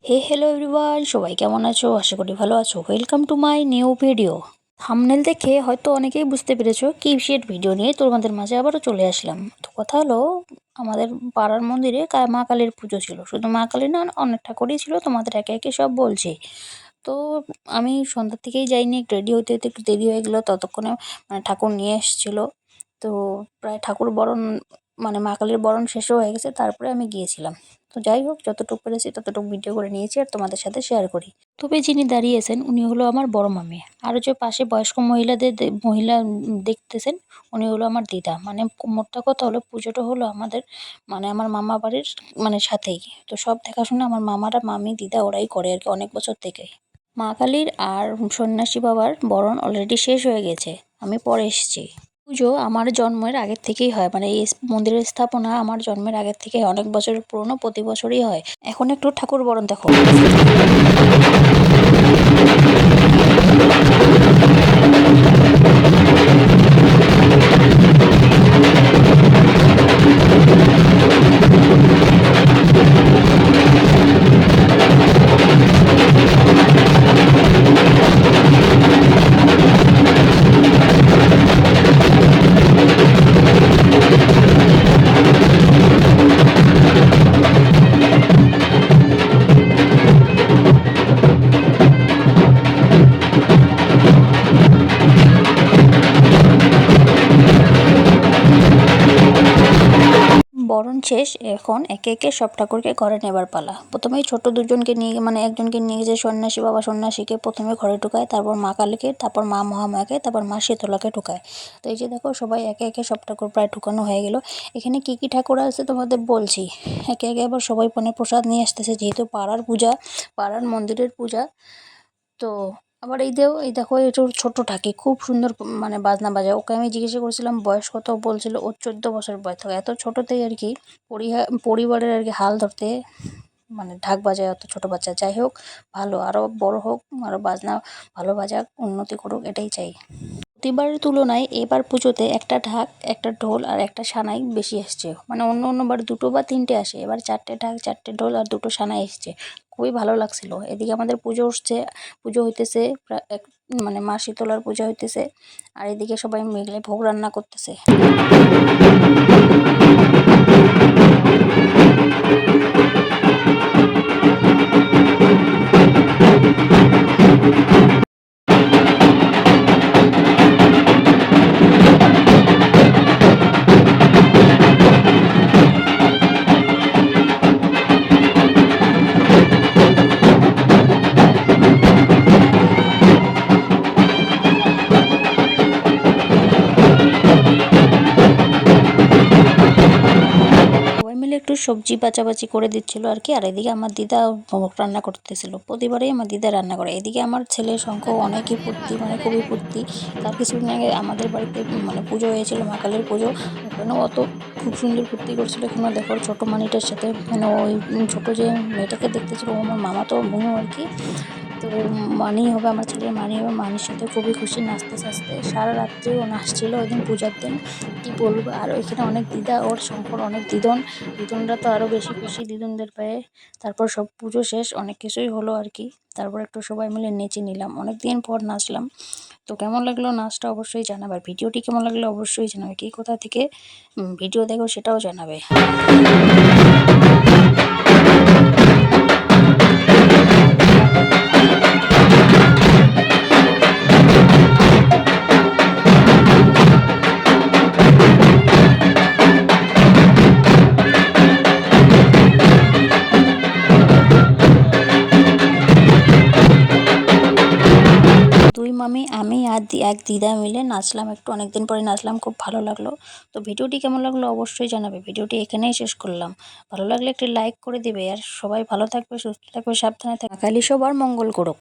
Hello everyone, সবাই কেমন আছো? আশা করি ভালো আছো। Welcome to my new video. Thumbnail দেখে হয়তো অনেকেই বুঝতে পেরেছো কি সেট ভিডিও নিয়ে তোমাদের মাঝে আবারও চলে আসলাম। তো কথা হলো, আমাদের পাড়ার মন্দিরে মা কালীর পুজো ছিল। শুধু মা কালী না, অনেক ঠাকুরই ছিল, তোমাদের একে একে সব বলছি। তো আমি সন্ধ্যার থেকেই যাইনি, রেডি হতে হতে একটু দেরি হয়ে গেলো। ততক্ষণে ঠাকুর নিয়ে এসেছিলো। তো প্রায় ঠাকুর বরণ মা কালীর বরণ শেষও হয়ে গেছে, তারপরে আমি গিয়েছিলাম। তো যাই হোক, যতটুকু পেরেছি ততটুকু ভিডিও করে নিয়েছি আর তোমাদের সাথে শেয়ার করি। তবে যিনি দাঁড়িয়েছেন উনি হলো আমার বড় মামি, আর যে পাশে বয়স্ক মহিলা দেখতেছেন, উনি হলো আমার দিদা। মোটটা কথা হলো, পুজোটা হলো আমাদের আমার মামা বাড়ির সাথেই। তো সব দেখাশোনা আমার মামারা, মামি, দিদা ওরাই করে আর কি, অনেক বছর থেকে। মা কালীর আর সন্ন্যাসী বাবার বরণ অলরেডি শেষ হয়ে গেছে, আমি পরে এসেছি। পুজো আমার জন্মের আগের থেকেই হয়, এই মন্দিরের স্থাপনা আমার জন্মের আগের থেকে অনেক বছর পুরনো, প্রতি বছরই হয়। এখন একটু ঠাকুর বরণ দেখো। বরণ শেষ, এখন একে একে সব ঠাকুরকে ঘরে নেবার পালা। প্রথমেই ছোট দুজনকে নিয়ে একজনকে নিয়ে গেছে সন্ন্যাসী বাবা। সন্ন্যাসীকে প্রথমে ঘরে ঢুকায়, তারপর মা কালীকে, তারপর মা মহামায়াকে, তারপর মা শীতলাকে ঢুকায়। তো এই যে দেখো, সবাই একে একে সব ঠাকুর প্রায় ঢুকানো হয়ে গেল। এখানে কি কি ঠাকুর আছে তোমাদের বলছি। একে একে আবার সবাই প্রসাদ নিয়ে আসতেছে, যেহেতু পাড়ার পূজা, পাড়ার মন্দিরের পূজা। তো আবার এই দেখো, এটা ছোট ঠাকি খুব সুন্দর বাজনা বাজায়। ওকে আমি জিজ্ঞাসা করছিলাম বয়স কত, বলছিল ওর 14 বছর বয়স থাকে। এত ছোটতেই আর কি পরিবারের আর কি হাল ধরতে ঢাক বাজায় এত ছোট বাচ্চা। যাই হোক, ভালো, আরো বড় হোক, আরো বাজনা ভালো বাজাক, উন্নতি করুক, এটাই চাই। প্রতিবারের তুলনায় এবার পুজোতে একটা ঢাক, একটা ঢোল আর একটা সানাই বেশি এসছে। অন্যবার 2 বা 3টে আসে, এবার 4টে ঢাক, 4টে ঢোল আর 2টো সানাই এসছে। খুবই ভালো লাগছিল। এদিকে আমাদের পুজো হইতেছে, মা শীতলার পূজা হইতেছে, আর এদিকে সবাই মিলে ভোগ রান্না করতেছে। একটু সবজি বাচাবাচি করে দিচ্ছিল আর কি। আর এদিকে আমার দিদা রান্না করতেছিল। প্রতিবারই আমার দিদা রান্না করে। এদিকে আমার ছেলে শঙ্খ অনেকই ফুর্তি, খুবই ফুর্তি। তার কিছুদিন আগে আমাদের বাড়িতে পুজো হয়েছিল, মা কালীর পুজো। ওখানেও খুব সুন্দর ফুর্তি করছিল। এখানেও দেখো ছোট মানিটার সাথে ওই ছোট যে মেয়েটাকে দেখতেছিল, ও আমার মামা তো বোনও আর কি। তো মানি হবে, আমার ছেলের মানি হবে। মানির সাথে খুবই খুশি, নাচতে নাচতে সারা রাত্রি ও নাচছিল ওই দিন, পূজার দিন। কি বলবো, আর ওইখানে অনেক দিদা, ওর শঙ্কর অনেক দিদনরা তো আরো বেশি খুশি দিদনদের পায়ে। তারপর সব পুজো শেষ, অনেক কিছুই হলো আর কি। তারপর একটু সবাই মিলে নেচে নিলাম, অনেকদিন পর নাচলাম। তো কেমন লাগলো নাচটা অবশ্যই জানাবে, আর ভিডিওটি কেমন লাগলো অবশ্যই জানাবে। কি কোথা থেকে ভিডিও দেখো সেটাও জানাবে। আমি আর এক দিদা মিলে নাচলাম একটু, অনেকদিন পরে নাচলাম, খুব ভালো লাগলো। তো ভিডিওটি কেমন লাগলো অবশ্যই জানাবে। ভিডিওটি এখানেই শেষ করলাম। ভালো লাগলে একটি লাইক করে দিবে, আর সবাই ভালো থাকবে, সুস্থ থাকবে, সাবধানে থাকবে। কালী সবার মঙ্গল করুক।